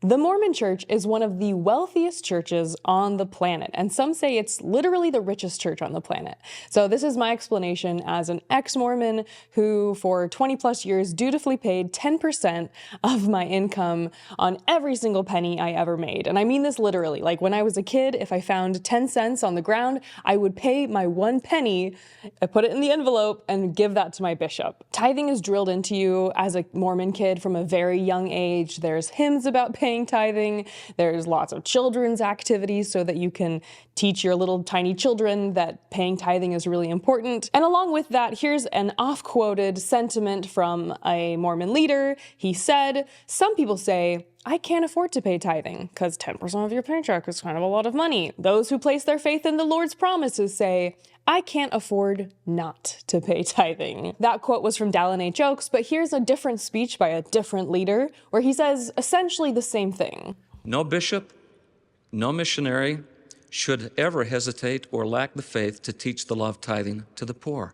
The Mormon Church is one of the wealthiest churches on the planet, and some say it's literally the richest church on the planet. So this is my explanation as an ex-Mormon who, for 20 plus years, dutifully paid 10% of my income on every single penny I ever made. And I mean this literally. Like when I was a kid, if I found 10 cents on the ground, I would pay my 1 penny, put it in the envelope, and give that to my bishop. Tithing is drilled into you as a Mormon kid from a very young age. There's hymns about paying tithing. There's lots of children's activities so that you can teach your little tiny children that paying tithing is really important. And along with that, here's an off-quoted sentiment from a Mormon leader. He said, "Some people say, I can't afford to pay tithing because 10% of your paycheck is kind of a lot of money. Those who place their faith in the Lord's promises say, I can't afford not to pay tithing." That quote was from Dallin H. Oaks, but here's a different speech by a different leader where he says essentially the same thing. No bishop, no missionary should ever hesitate or lack the faith to teach the law of tithing to the poor.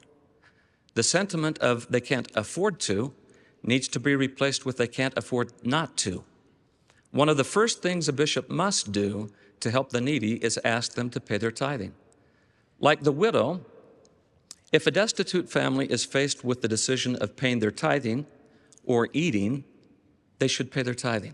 The sentiment of they can't afford to needs to be replaced with they can't afford not to. One of the first things a bishop must do to help the needy is ask them to pay their tithing. Like the widow, if a destitute family is faced with the decision of paying their tithing or eating, they should pay their tithing.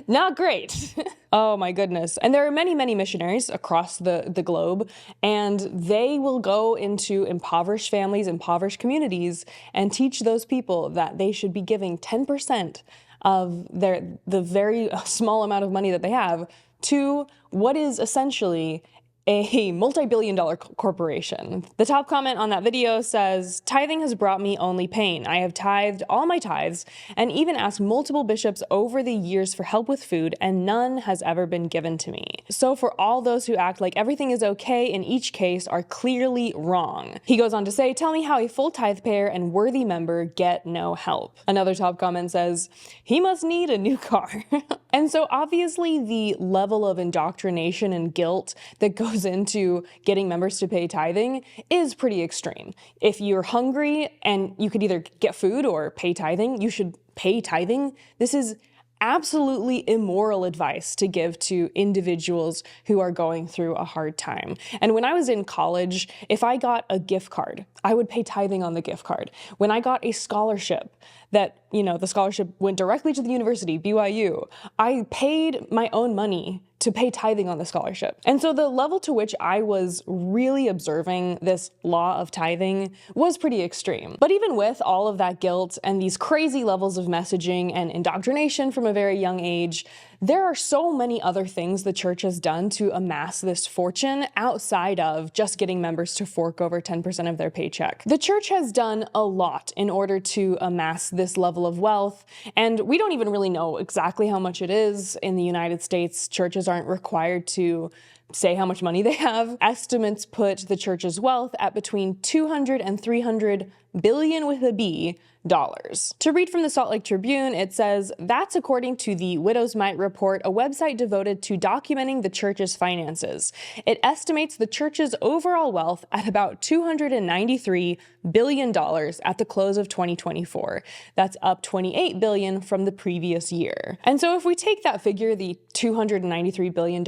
Not great. Oh my goodness. And there are many, many missionaries across the globe, and they will go into impoverished families, impoverished communities, and teach those people that they should be giving 10% of the very small amount of money that they have to what is essentially a multi-billion-dollar corporation. The top comment on that video says, "Tithing has brought me only pain. I have tithed all my tithes and even asked multiple bishops over the years for help with food, and none has ever been given to me. So for all those who act like everything is okay in each case are clearly wrong." He goes on to say, "Tell me how a full tithe payer and worthy member get no help." Another top comment says, "He must need a new car." And so obviously the level of indoctrination and guilt that goes into getting members to pay tithing is pretty extreme. If you're hungry and you could either get food or pay tithing, you should pay tithing. This is absolutely immoral advice to give to individuals who are going through a hard time. And when I was in college, if I got a gift card, I would pay tithing on the gift card. When I got a scholarship that, the scholarship went directly to the university, BYU, I paid my own money to pay tithing on the scholarship. And so the level to which I was really observing this law of tithing was pretty extreme. But even with all of that guilt and these crazy levels of messaging and indoctrination from a very young age, there are so many other things the church has done to amass this fortune outside of just getting members to fork over 10% of their paycheck. The church has done a lot in order to amass this level of wealth, and we don't even really know exactly how much it is. In the United States, churches aren't required to say how much money they have. Estimates put the church's wealth at between 200 and 300 billion with a B dollars. To read from the Salt Lake Tribune, it says, that's according to the Widow's Mite report, a website devoted to documenting the church's finances. It estimates the church's overall wealth at about $293 billion at the close of 2024. That's up $28 billion from the previous year. And so if we take that figure, the $293 billion,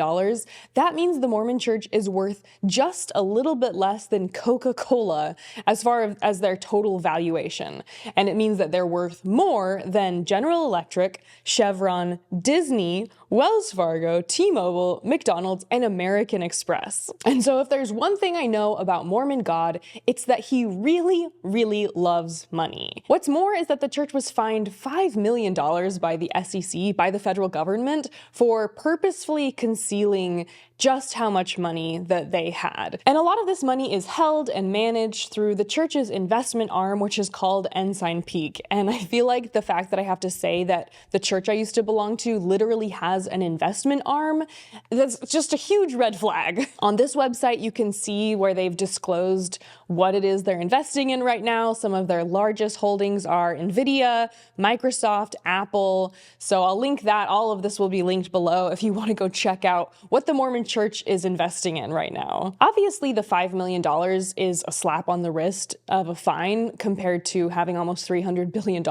that means the Mormon Church is worth just a little bit less than Coca-Cola as far as their total valuation. And it means that they're worth more than General Electric, Chevron, Disney, Wells Fargo, T-Mobile, McDonald's, and American Express. And so if there's one thing I know about Mormon God, it's that he really, really loves money. What's more is that the church was fined $5 million by the SEC, by the federal government, for purposefully concealing just how much money that they had. And a lot of this money is held and managed through the church's investment arm, which is called Ensign Peak. And I feel like the fact that I have to say that the church I used to belong to literally has an investment arm, that's just a huge red flag. On this website, you can see where they've disclosed what it is they're investing in right now. Some of their largest holdings are Nvidia, Microsoft, Apple. So I'll link that. All of this will be linked below if you want to go check out what the Mormon Church is investing in right now. Obviously, the $5 million is a slap on the wrist of a fine compared to having almost $300 billion.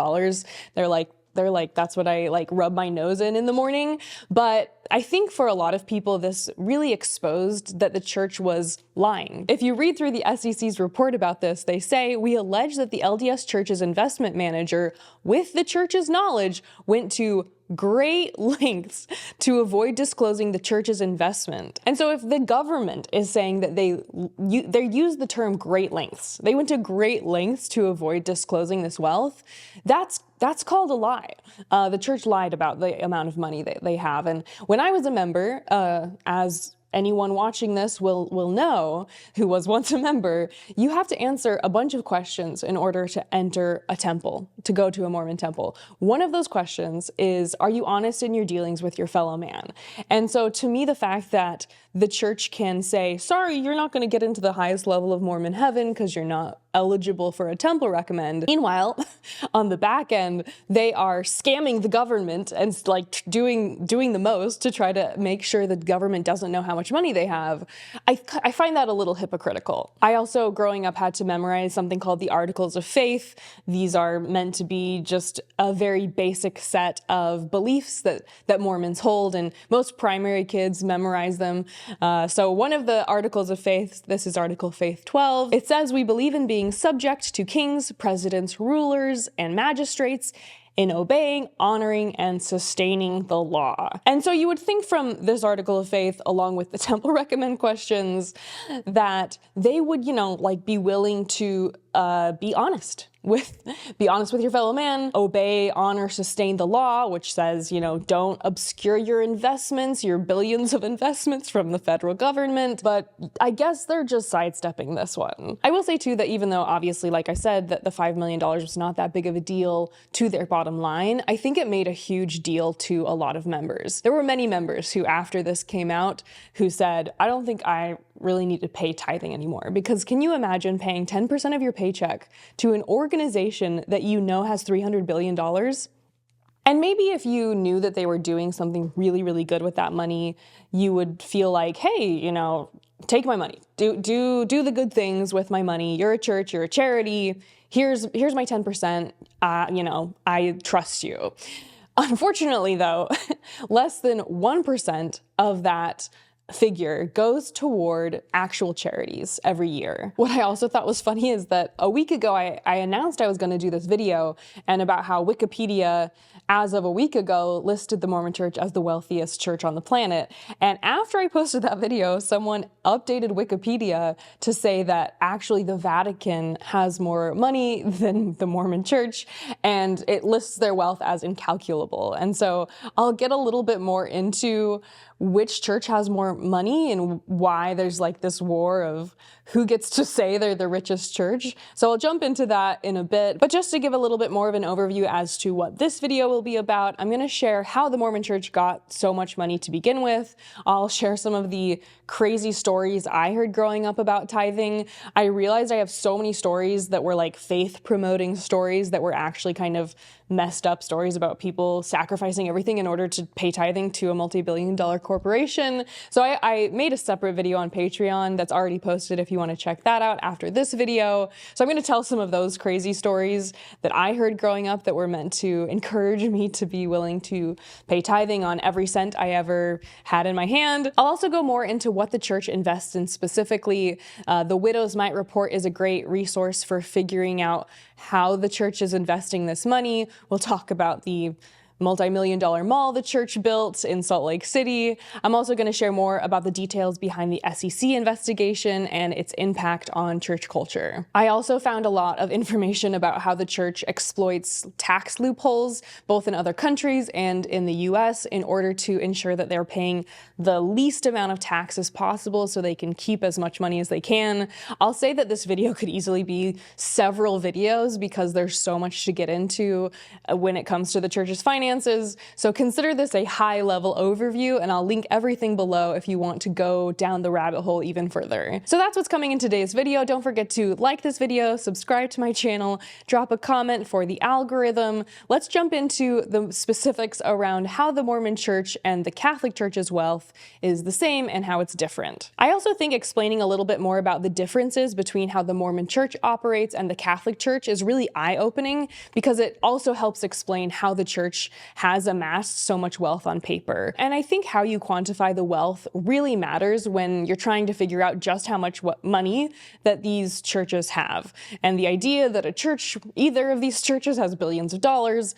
They're like they're like, that's what I like rub my nose in the morning. But I think for a lot of people, this really exposed that the church was lying. If you read through the SEC's report about this, they say, we allege that the LDS Church's investment manager, with the church's knowledge, went to great lengths to avoid disclosing the church's investment. And so if the government is saying that they use the term great lengths, they went to great lengths to avoid disclosing this wealth, that's called a lie. The church lied about the amount of money that they have. And when I was a member, as anyone watching this will know who was once a member, you have to answer a bunch of questions in order to enter a temple, to go to a Mormon temple. One of those questions is, are you honest in your dealings with your fellow man? And so to me, the fact that the church can say, sorry, you're not going to get into the highest level of Mormon heaven because you're not eligible for a temple recommend. Meanwhile, on the back end, they are scamming the government and like doing the most to try to make sure the government doesn't know how much money they have. I find that a little hypocritical. I also, growing up, had to memorize something called the Articles of Faith. These are meant to be just a very basic set of beliefs that Mormons hold, and most primary kids memorize them. So one of the Articles of Faith, this is Article Faith 12, it says, we believe in being subject to kings, presidents, rulers, and magistrates, in obeying, honoring, and sustaining the law. And so you would think from this Article of Faith, along with the temple recommend questions, that they would, like be willing to be honest with your fellow man, obey, honor, sustain the law, which says, don't obscure your investments, your billions of investments from the federal government. But I guess they're just sidestepping this one. I will say too that even though obviously, like I said, that the $5 million was not that big of a deal to their bottom line, I think it made a huge deal to a lot of members. There were many members who, after this came out, who said, I don't think I really need to pay tithing anymore. Because can you imagine paying 10% of your paycheck to an organization that has $300 billion? And maybe if you knew that they were doing something really, really good with that money, you would feel like, hey, take my money. Do the good things with my money. You're a church, you're a charity. Here's my 10%. I trust you. Unfortunately, though, less than 1% of that figure goes toward actual charities every year. What I also thought was funny is that a week ago, I announced I was going to do this video and about how Wikipedia, as of a week ago, listed the Mormon Church as the wealthiest church on the planet. And after I posted that video, someone updated Wikipedia to say that actually the Vatican has more money than the Mormon Church, and it lists their wealth as incalculable. And so I'll get a little bit more into which church has more money and why there's like this war of who gets to say they're the richest church. So I'll jump into that in a bit. But just to give a little bit more of an overview as to what this video will be about, I'm going to share how the Mormon Church got so much money to begin with. I'll share some of the crazy stories I heard growing up about tithing. I realized I have so many stories that were like faith-promoting stories that were actually kind of messed up stories about people sacrificing everything in order to pay tithing to a multi-billion-dollar corporation. So I made a separate video on Patreon that's already posted if you want to check that out after this video. So I'm going to tell some of those crazy stories that I heard growing up that were meant to encourage me to be willing to pay tithing on every cent I ever had in my hand. I'll also go more into what the church invests in specifically. The Widow's Mite report is a great resource for figuring out how the church is investing this money. We'll talk about the multi-million-dollar mall the church built in Salt Lake City. I'm also going to share more about the details behind the SEC investigation and its impact on church culture. I also found a lot of information about how the church exploits tax loopholes, both in other countries and in the US, in order to ensure that they're paying the least amount of tax as possible so they can keep as much money as they can. I'll say that this video could easily be several videos because there's so much to get into when it comes to the church's finances finances. So consider this a high-level overview, and I'll link everything below if you want to go down the rabbit hole even further. So that's what's coming in today's video. Don't forget to like this video, subscribe to my channel, drop a comment for the algorithm. Let's jump into the specifics around how the Mormon Church and the Catholic Church's wealth is the same and how it's different. I also think explaining a little bit more about the differences between how the Mormon Church operates and the Catholic Church is really eye-opening, because it also helps explain how the church has amassed so much wealth on paper. And I think how you quantify the wealth really matters when you're trying to figure out just how much money that these churches have. And the idea that a church, either of these churches, has billions of dollars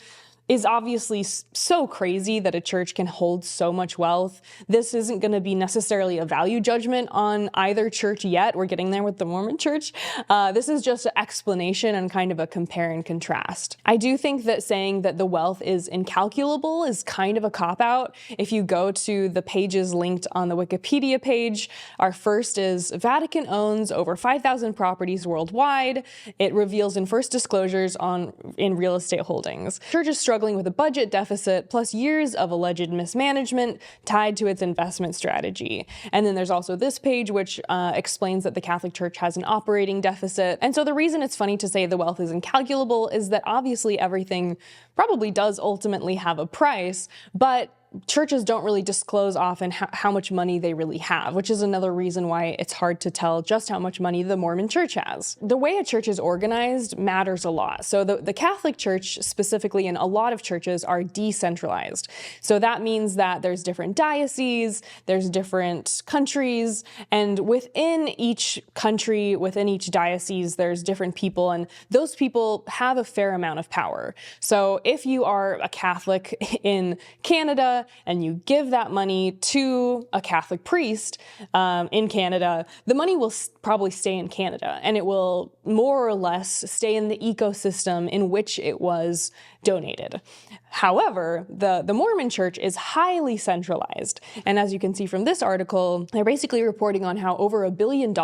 is obviously so crazy that a church can hold so much wealth. This isn't going to be necessarily a value judgment on either church yet. We're getting there with the Mormon Church. This is just an explanation and kind of a compare and contrast. I do think that saying that the wealth is incalculable is kind of a cop-out. If you go to the pages linked on the Wikipedia page, our first is Vatican owns over 5,000 properties worldwide. It reveals in first disclosures in real estate holdings. Church is struggling with a budget deficit plus years of alleged mismanagement tied to its investment strategy. And then there's also this page which explains that the Catholic Church has an operating deficit. And so the reason it's funny to say the wealth is incalculable is that obviously everything probably does ultimately have a price, but churches don't really disclose often how much money they really have, which is another reason why it's hard to tell just how much money the Mormon Church has. The way a church is organized matters a lot. So the Catholic Church specifically, and a lot of churches, are decentralized. So that means that there's different dioceses, there's different countries, and within each country, within each diocese, there's different people, and those people have a fair amount of power. So if you are a Catholic in Canada, and you give that money to a Catholic priest in Canada, the money will probably stay in Canada, and it will more or less stay in the ecosystem in which it was donated. However, the Mormon Church is highly centralized, and as you can see from this article, they're basically reporting on how over $1 billion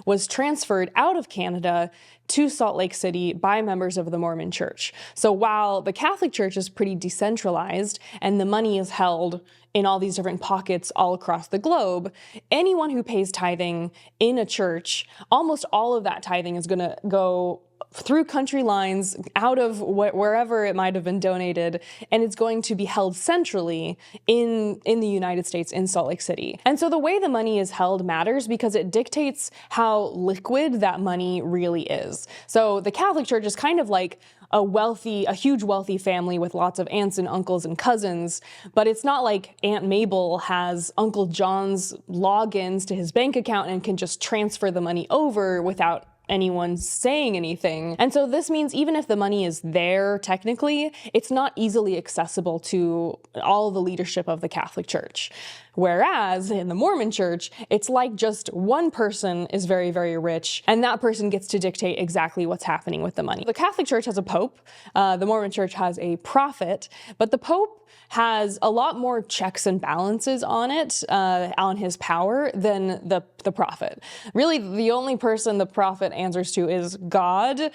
was transferred out of Canada to Salt Lake City by members of the Mormon Church. So while the Catholic Church is pretty decentralized and the money is held in all these different pockets all across the globe, anyone who pays tithing in a church, almost all of that tithing is going to go through country lines, out of wherever it might have been donated, and it's going to be held centrally in the United States, in Salt Lake City. And so the way the money is held matters because it dictates how liquid that money really is. So the Catholic Church is kind of like a huge wealthy family with lots of aunts and uncles and cousins, but it's not like Aunt Mabel has Uncle John's logins to his bank account and can just transfer the money over without anyone saying anything. And so this means even if the money is there technically, it's not easily accessible to all the leadership of the Catholic Church. Whereas in the Mormon Church, it's like just one person is very, very rich, and that person gets to dictate exactly what's happening with the money. The Catholic Church has a pope, the Mormon Church has a prophet, but the pope has a lot more checks and balances on it, on his power, than the prophet. Really, the only person the prophet answers to is God,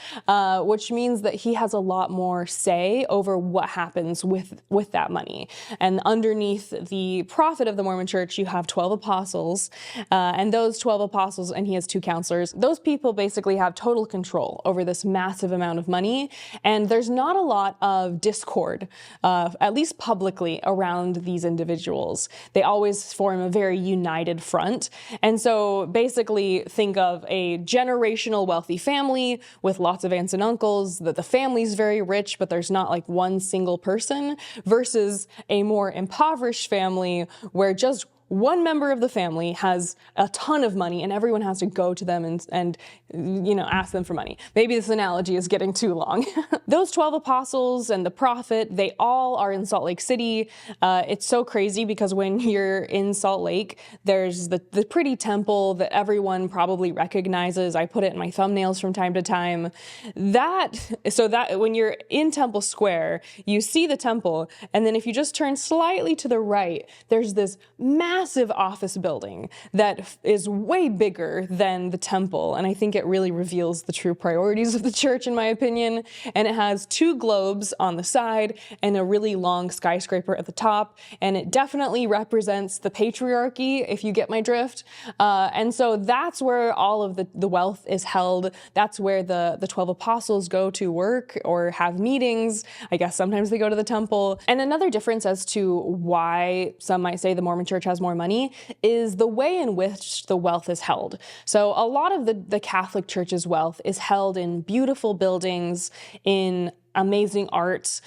which means that he has a lot more say over what happens with that money. And underneath the prophet of the Mormon Church, you have 12 apostles, and those 12 apostles, and he has 2 counselors, those people basically have total control over this massive amount of money, and there's not a lot of discord, at least publicly, around these individuals. They always form a very united front. And so basically think of a generational wealthy family with lots of aunts and uncles, that the family's very rich, but there's not like one single person, versus a more impoverished family where just one member of the family has a ton of money and everyone has to go to them and ask them for money. Maybe this analogy is getting too long. Those 12 apostles and the prophet, they all are in Salt Lake City. It's so crazy because when you're in Salt Lake, there's the pretty temple that everyone probably recognizes. I put it in my thumbnails from time to time. So that when you're in Temple Square, you see the temple, and then if you just turn slightly to the right, there's this massive massive office building that is way bigger than the temple. And I think it really reveals the true priorities of the church, in my opinion. And it has 2 globes on the side and a really long skyscraper at the top. And it definitely represents the patriarchy, if you get my drift. And so that's where all of the wealth is held. That's where the 12 apostles go to work or have meetings. I guess sometimes they go to the temple. And another difference as to why some might say the Mormon church has more money is the way in which the wealth is held. So a lot of the Catholic Church's wealth is held in beautiful buildings, in amazing art,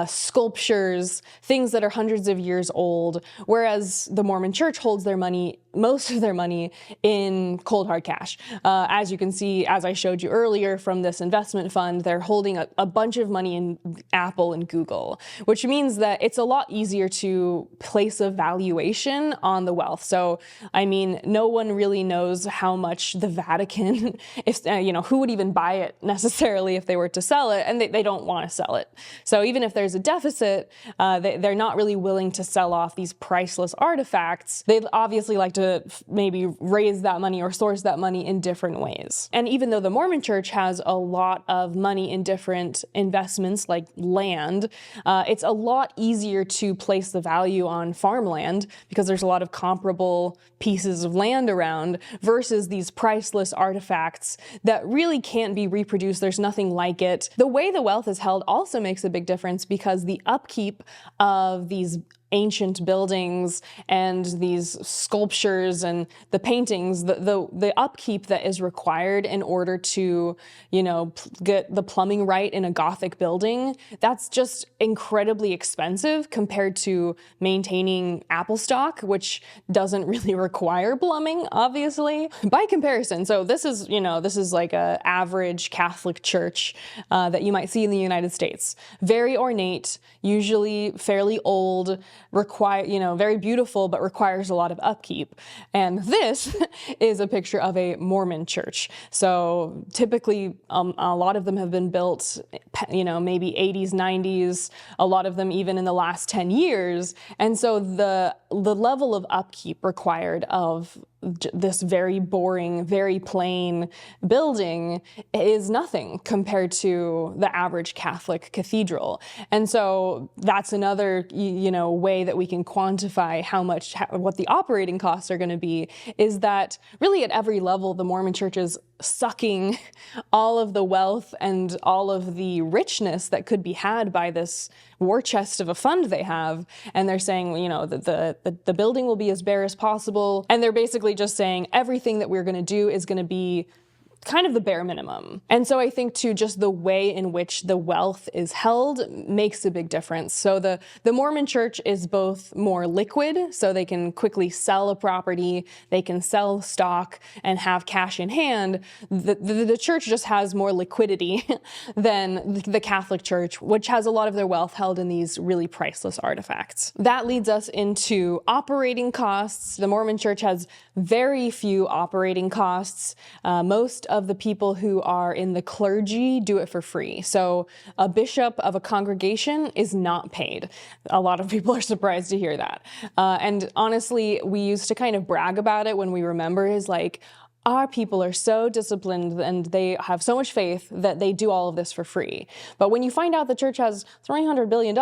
sculptures, things that are hundreds of years old, whereas the Mormon church holds their money, most of their money, in cold hard cash. As you can see, as I showed you earlier from this investment fund, they're holding a bunch of money in Apple and Google, which means that it's a lot easier to place a valuation on the wealth. So, I mean, no one really knows how much the Vatican, if who would even buy it necessarily if they were to sell it, and they don't want to sell it. So even if there's a deficit, they're not really willing to sell off these priceless artifacts. They'd obviously like to maybe raise that money or source that money in different ways. And even though the Mormon church has a lot of money in different investments like land, it's a lot easier to place the value on farmland because there's a lot of comparable pieces of land around versus these priceless artifacts that really can't be reproduced. There's nothing like it. The way the wealth is held also makes a big difference because the upkeep of these ancient buildings and these sculptures and the paintings, the upkeep that is required in order to, get the plumbing right in a Gothic building, that's just incredibly expensive compared to maintaining Apple stock, which doesn't really require plumbing, obviously. By comparison, so this is like a average Catholic church that you might see in the United States. Very ornate, usually fairly old, very beautiful, but requires a lot of upkeep. And this is a picture of a Mormon church. So typically, a lot of them have been built, maybe 80s, 90s, a lot of them even in the last 10 years. And so the level of upkeep required of this very boring, very plain building is nothing compared to the average Catholic cathedral. And so that's another, way that we can quantify what the operating costs are going to be, is that really at every level, the Mormon church is sucking all of the wealth and all of the richness that could be had by this war chest of a fund they have. And they're saying, that the building will be as bare as possible. And they're basically just saying everything that we're going to do is going to be kind of the bare minimum. And so I think too, just the way in which the wealth is held makes a big difference. So the Mormon church is both more liquid, so they can quickly sell a property, they can sell stock and have cash in hand. The church just has more liquidity than the Catholic Church, which has a lot of their wealth held in these really priceless artifacts. That leads us into operating costs. The Mormon church has very few operating costs. Most of the people who are in the clergy do it for free. So a bishop of a congregation is not paid. A lot of people are surprised to hear that. And honestly, we used to kind of brag about it when we remember is like, our people are so disciplined and they have so much faith that they do all of this for free. But when you find out the church has $300 billion,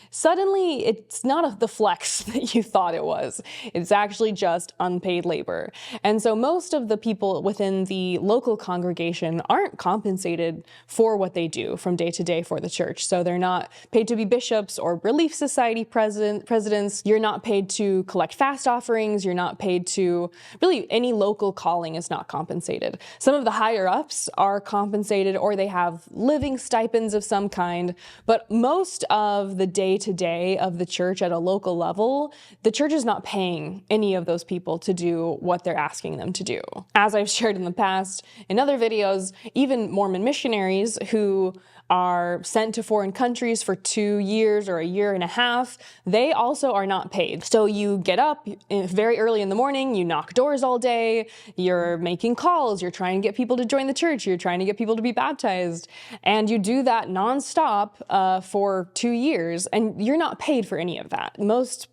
suddenly it's not the flex that you thought it was. It's actually just unpaid labor. And so most of the people within the local congregation aren't compensated for what they do from day to day for the church. So they're not paid to be bishops or Relief Society presidents. You're not paid to collect fast offerings. You're not paid to really any local calling is not compensated. Some of the higher ups are compensated or they have living stipends of some kind, but most of the day-to-day of the church at a local level, the church is not paying any of those people to do what they're asking them to do. As I've shared in the past, in other videos, even Mormon missionaries who are sent to foreign countries for 2 years or a year and a half, they also are not paid. So you get up very early in the morning, you knock doors all day, you're making calls, you're trying to get people to join the church, you're trying to get people to be baptized, and you do that nonstop for 2 years, and you're not paid for any of that. Most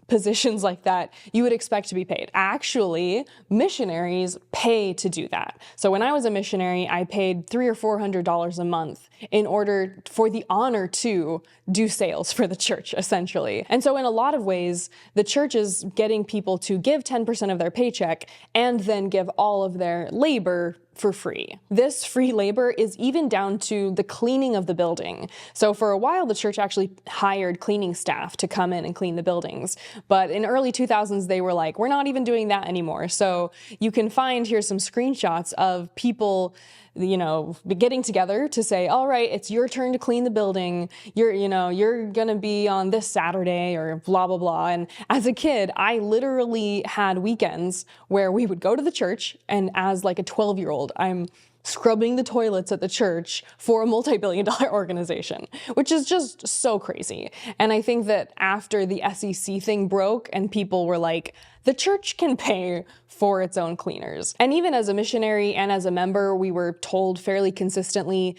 positions like that, you would expect to be paid. Actually, missionaries pay to do that. So when I was a missionary, I paid $300 or $400 a month in order for the honor to do sales for the church, essentially. And so in a lot of ways, the church is getting people to give 10% of their paycheck and then give all of their labor for free. This free labor is even down to the cleaning of the building. So for a while, the church actually hired cleaning staff to come in and clean the buildings. But in early 2000s, they were like, we're not even doing that anymore. So you can find here some screenshots of people, getting together to say, all right, it's your turn to clean the building. You're going to be on this Saturday or blah, blah, blah. And as a kid, I literally had weekends where we would go to the church, and as like a 12-year-old, I'm scrubbing the toilets at the church for a multi-billion-dollar organization, which is just so crazy. And I think that after the SEC thing broke and people were like, the church can pay for its own cleaners. And even as a missionary and as a member, we were told fairly consistently,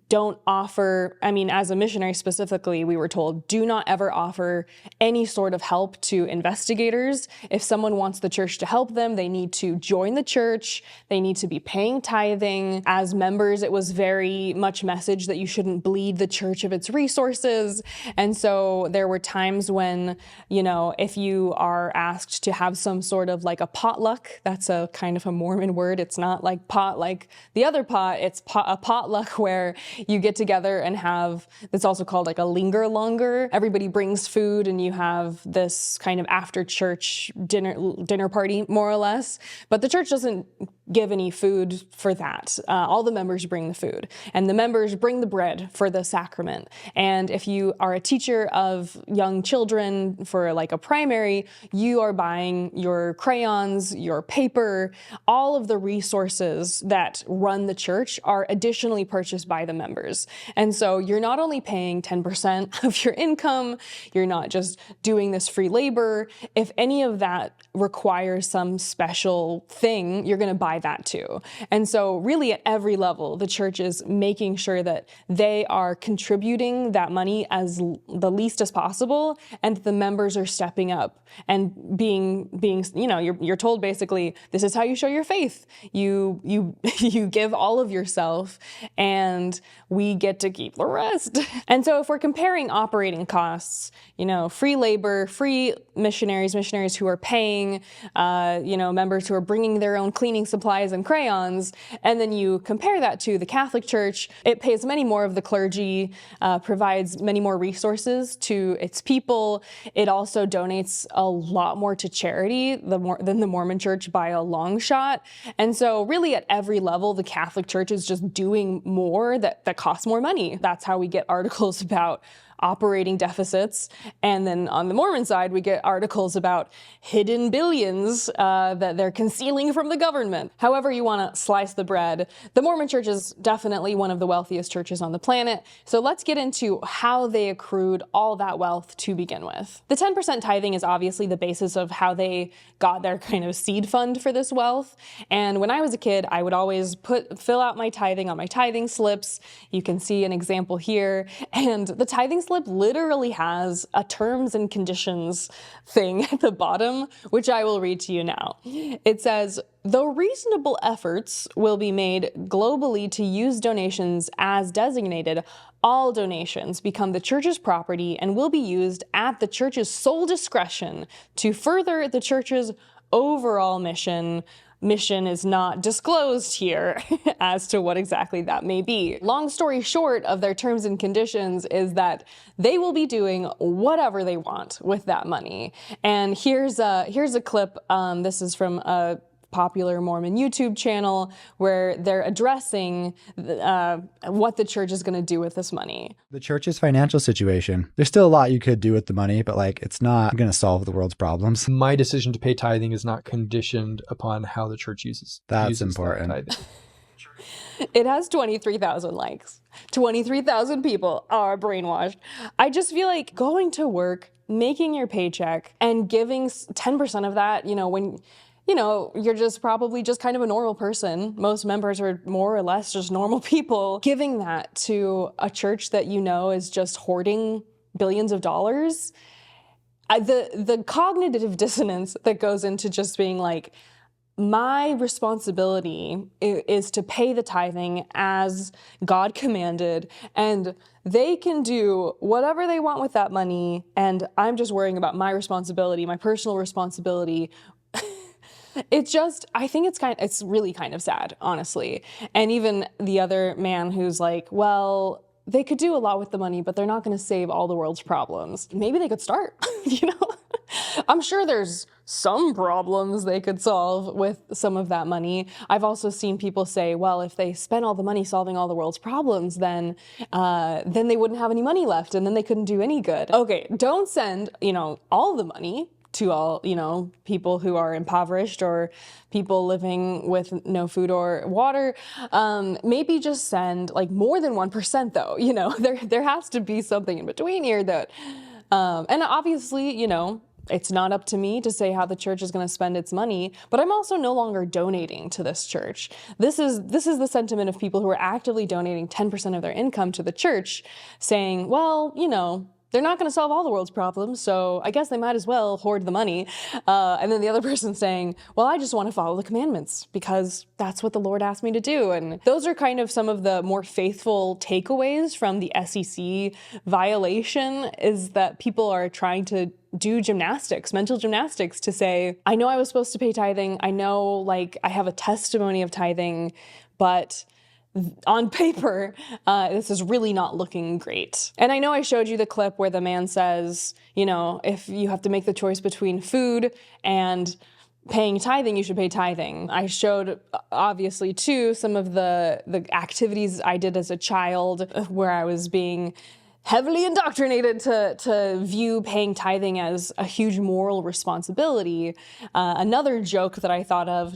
as a missionary specifically, we were told, do not ever offer any sort of help to investigators. If someone wants the church to help them, they need to join the church. They need to be paying tithing. As members, it was very much messaged that you shouldn't bleed the church of its resources. And so there were times when, if you are asked to have some sort of like a potluck, that's a kind of a Mormon word. It's not like pot like the other pot. It's a potluck where you get together and have, it's also called like a linger longer. Everybody brings food and you have this kind of after church dinner party, more or less. But the church doesn't give any food for that. All the members bring the food, and the members bring the bread for the sacrament. And if you are a teacher of young children for like a primary, you are buying your crayons, your paper, all of the resources that run the church are additionally purchased by the members. And so you're not only paying 10% of your income, you're not just doing this free labor. If any of that requires some special thing, you're going to buy that too. And so really at every level, the church is making sure that they are contributing that money as the least as possible, and the members are stepping up and being you're told basically, this is how you show your faith. You give all of yourself and we get to keep the rest. And so if we're comparing operating costs, free labor, free missionaries who are paying, members who are bringing their own cleaning supplies and crayons, and then you compare that to the Catholic Church, it pays many more of the clergy, provides many more resources to its people. It also donates a lot more to charity than the Mormon Church by a long shot. And so really at every level, the Catholic Church is just doing more that costs more money. That's how we get articles about operating deficits. And then on the Mormon side, we get articles about hidden billions that they're concealing from the government. However you want to slice the bread, the Mormon Church is definitely one of the wealthiest churches on the planet. So let's get into how they accrued all that wealth to begin with. The 10% tithing is obviously the basis of how they got their kind of seed fund for this wealth. And when I was a kid, I would always fill out my tithing on my tithing slips. You can see an example here. And the tithing slip literally has a terms and conditions thing at the bottom, which I will read to you now. It says, though reasonable efforts will be made globally to use donations as designated, all donations become the church's property and will be used at the church's sole discretion to further the church's overall mission. Mission is not disclosed here as to what exactly that may be. Long story short of their terms and conditions is that they will be doing whatever they want with that money. And here's a clip. This is from a popular Mormon YouTube channel where they're addressing what the church is going to do with this money. The church's financial situation. There's still a lot you could do with the money, but it's not going to solve the world's problems. My decision to pay tithing is not conditioned upon how the church uses. That's important. It has 23,000 likes. 23,000 people are brainwashed. I just feel like going to work, making your paycheck, and giving 10% of that, when you're just probably just kind of a normal person. Most members are more or less just normal people. Giving that to a church that is just hoarding billions of dollars, the cognitive dissonance that goes into just being like, my responsibility is to pay the tithing as God commanded, and they can do whatever they want with that money, and I'm just worrying about my responsibility, my personal responsibility. I think it's really kind of sad, honestly. And even the other man who's like, well, they could do a lot with the money, but they're not going to save all the world's problems. Maybe they could start, you know? I'm sure there's some problems they could solve with some of that money. I've also seen people say, well, if they spent all the money solving all the world's problems, then they wouldn't have any money left, and then they couldn't do any good. Okay, don't send, all the money to all, people who are impoverished or people living with no food or water. Maybe just send like more than 1% though, there has to be something in between here that, and obviously, it's not up to me to say how the church is going to spend its money, but I'm also no longer donating to this church. This is the sentiment of people who are actively donating 10% of their income to the church, saying, well, they're not going to solve all the world's problems, so I guess they might as well hoard the money. And then the other person saying, well, I just want to follow the commandments because that's what the Lord asked me to do. And those are kind of some of the more faithful takeaways from the SEC violation, is that people are trying to do mental gymnastics to say, I know I was supposed to pay tithing. I know I have a testimony of tithing, but on paper, this is really not looking great. And I know I showed you the clip where the man says, if you have to make the choice between food and paying tithing, you should pay tithing. I showed, obviously, too, some of the activities I did as a child where I was being heavily indoctrinated to view paying tithing as a huge moral responsibility. Another joke that I thought of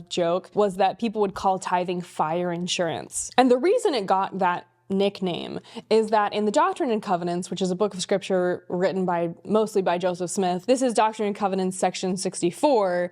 was that people would call tithing fire insurance. And the reason it got that nickname is that in the Doctrine and Covenants, which is a book of scripture written mostly by Joseph Smith, this is Doctrine and Covenants section 64.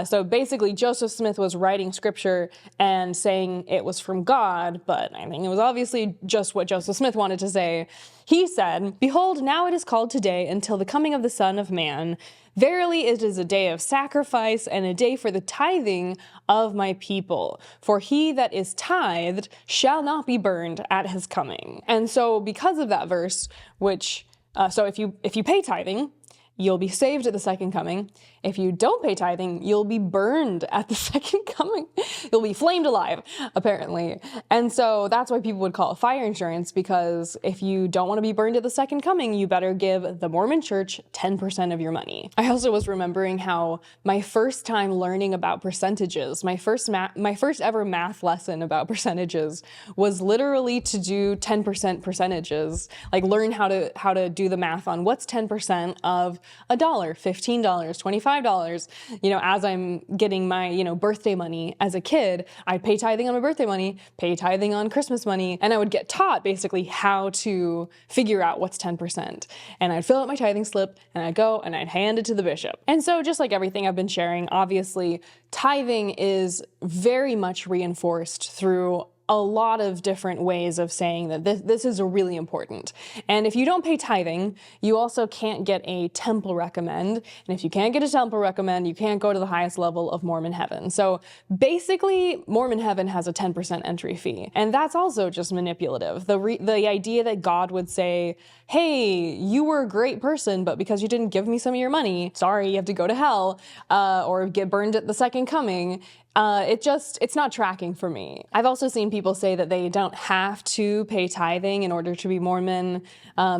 So basically Joseph Smith was writing scripture and saying it was from God, but I think it was obviously just what Joseph Smith wanted to say. He said, "Behold, now it is called today until the coming of the Son of Man. Verily it is a day of sacrifice and a day for the tithing of my people. For he that is tithed shall not be burned at his coming." And so because of that verse, so if you pay tithing, you'll be saved at the second coming. If you don't pay tithing, you'll be burned at the second coming. You'll be flamed alive, apparently. And so that's why people would call it fire insurance, because if you don't want to be burned at the second coming, you better give the Mormon church 10% of your money. I also was remembering how my first time learning about percentages, my first ever math lesson about percentages was literally to do 10% percentages, learn how to do the math on what's 10% of $1, $15, $25. As I'm getting my, birthday money as a kid, I'd pay tithing on my birthday money, pay tithing on Christmas money, and I would get taught basically how to figure out what's 10%. And I'd fill out my tithing slip, and I'd go and I'd hand it to the bishop. And so just like everything I've been sharing, obviously, tithing is very much reinforced through a lot of different ways of saying that this is really important. And if you don't pay tithing, you also can't get a temple recommend. And if you can't get a temple recommend, you can't go to the highest level of Mormon heaven. So basically, Mormon heaven has a 10% entry fee. And that's also just manipulative. The idea that God would say, hey, you were a great person, but because you didn't give me some of your money, sorry, you have to go to hell, or get burned at the second coming. It's not tracking for me. I've also seen people say that they don't have to pay tithing in order to be Mormon.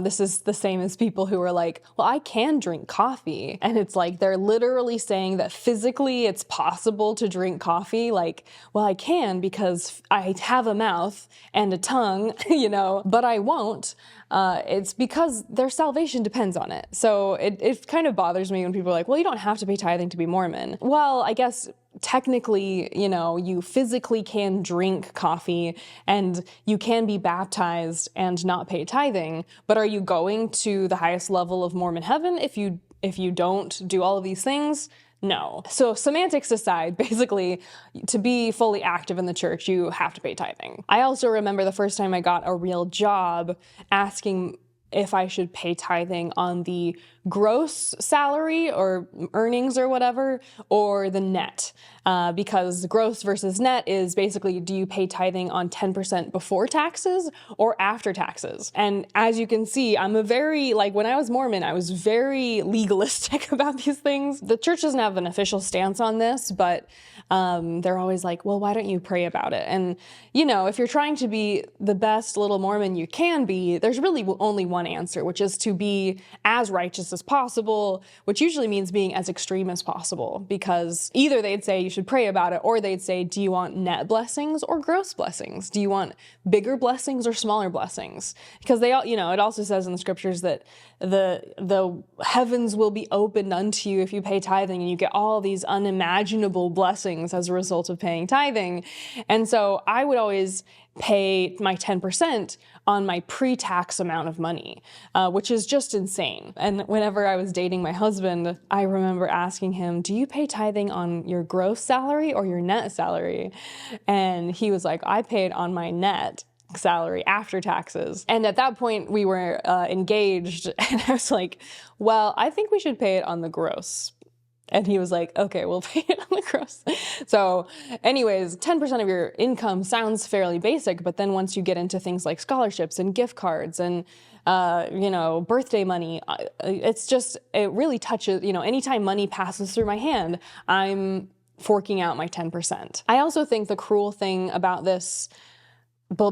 This is the same as people who are like, well, I can drink coffee. And it's like, they're literally saying that physically it's possible to drink coffee. Well, I can because I have a mouth and a tongue, but I won't. It's because their salvation depends on it. So it kind of bothers me when people are like, well, you don't have to pay tithing to be Mormon. Well, I guess technically, you physically can drink coffee and you can be baptized and not pay tithing, but are you going to the highest level of Mormon heaven if you don't do all of these things? No. So semantics aside, basically, to be fully active in the church, you have to pay tithing. I also remember the first time I got a real job asking if I should pay tithing on the gross salary or earnings or whatever, or the net. Because gross versus net is basically, do you pay tithing on 10% before taxes or after taxes? And as you can see, I'm when I was Mormon, I was very legalistic about these things. The church doesn't have an official stance on this, but they're always like, well, why don't you pray about it? And, if you're trying to be the best little Mormon you can be, there's really only one answer, which is to be as righteous as possible, which usually means being as extreme as possible, because either they'd say you should pray about it, or they'd say, do you want net blessings or gross blessings? Do you want bigger blessings or smaller blessings? Because they all, it also says in the scriptures that the heavens will be opened unto you if you pay tithing, and you get all these unimaginable blessings as a result of paying tithing. And so I would always pay my 10% on my pre-tax amount of money, which is just insane. And whenever I was dating my husband, I remember asking him, do you pay tithing on your gross salary or your net salary? And he was like, I paid on my net salary after taxes. And at that point we were engaged, and I was like, well, I think we should pay it on the gross. And he was like, okay, we'll pay it on the gross. So anyways, 10% of your income sounds fairly basic, but then once you get into things like scholarships and gift cards and birthday money, it really touches, anytime money passes through my hand, I'm forking out my 10%. I also think the cruel thing about this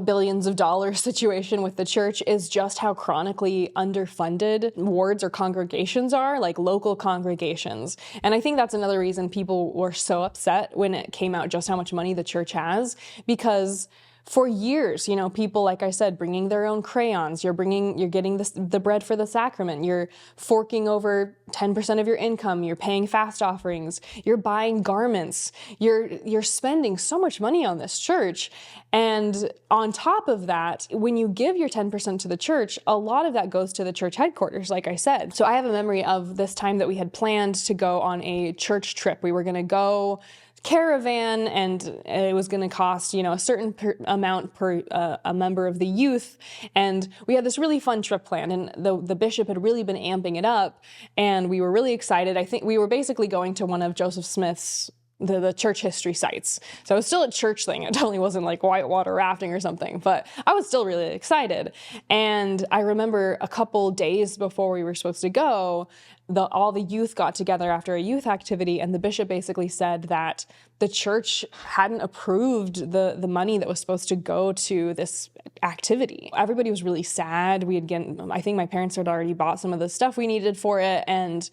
billions of dollars situation with the church is just how chronically underfunded wards or congregations are, like local congregations. And I think that's another reason people were so upset when it came out just how much money the church has, because for years, people, like I said, bringing their own crayons, you're getting the bread for the sacrament, you're forking over 10% of your income, you're paying fast offerings, you're buying garments, you're spending so much money on this church. And on top of that, when you give your 10% to the church, a lot of that goes to the church headquarters, like I said. So I have a memory of this time that we had planned to go on a church trip. We were going to go caravan, and it was going to cost, a certain amount per a member of the youth. And we had this really fun trip planned, and the bishop had really been amping it up, and we were really excited. I think we were basically going to one of Joseph Smith's the church history sites. So it was still a church thing. It totally wasn't like whitewater rafting or something, but I was still really excited. And I remember a couple days before we were supposed to go, all the youth got together after a youth activity, and the bishop basically said that the church hadn't approved the money that was supposed to go to this activity. Everybody was really sad. I think my parents had already bought some of the stuff we needed for it, and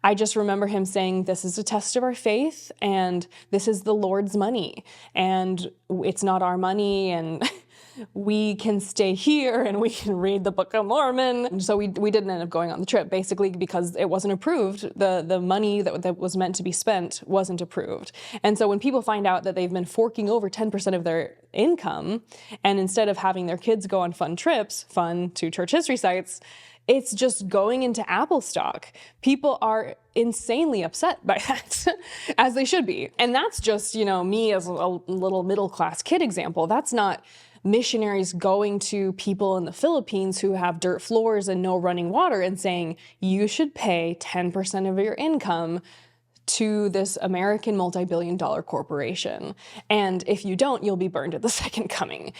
I just remember him saying, this is a test of our faith, and this is the Lord's money, and it's not our money, and we can stay here and we can read the Book of Mormon. And so we didn't end up going on the trip, basically because it wasn't approved. The money that was meant to be spent wasn't approved. And so when people find out that they've been forking over 10% of their income, and instead of having their kids go on fun trips, fun to church history sites, it's just going into Apple stock. People are insanely upset by that, as they should be. And that's just, me as a little middle-class kid example. That's not missionaries going to people in the Philippines who have dirt floors and no running water and saying, you should pay 10% of your income to this American multi-billion-dollar corporation. And if you don't, you'll be burned at the second coming,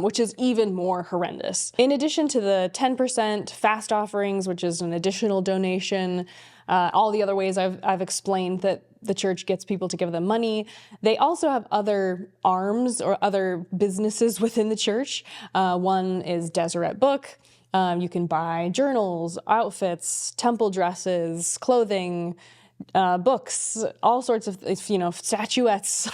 which is even more horrendous. In addition to the 10% fast offerings, which is an additional donation, all the other ways I've explained that the church gets people to give them money, they also have other arms or other businesses within the church. One is Deseret Book. You can buy journals, outfits, temple dresses, clothing, books, all sorts of, statuettes.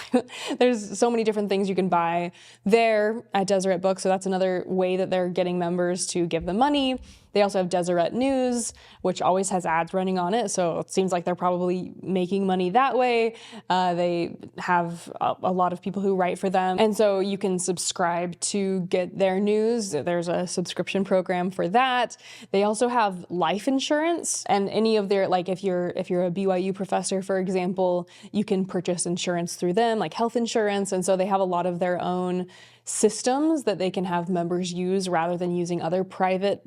There's so many different things you can buy there at Deseret Book. So that's another way that they're getting members to give them money. They also have Deseret News, which always has ads running on it. So it seems like they're probably making money that way. They have a lot of people who write for them. And so you can subscribe to get their news. There's a subscription program for that. They also have life insurance, and any of their, like if you're a BYU professor, for example, you can purchase insurance through them, like health insurance. And so they have a lot of their own systems that they can have members use rather than using other private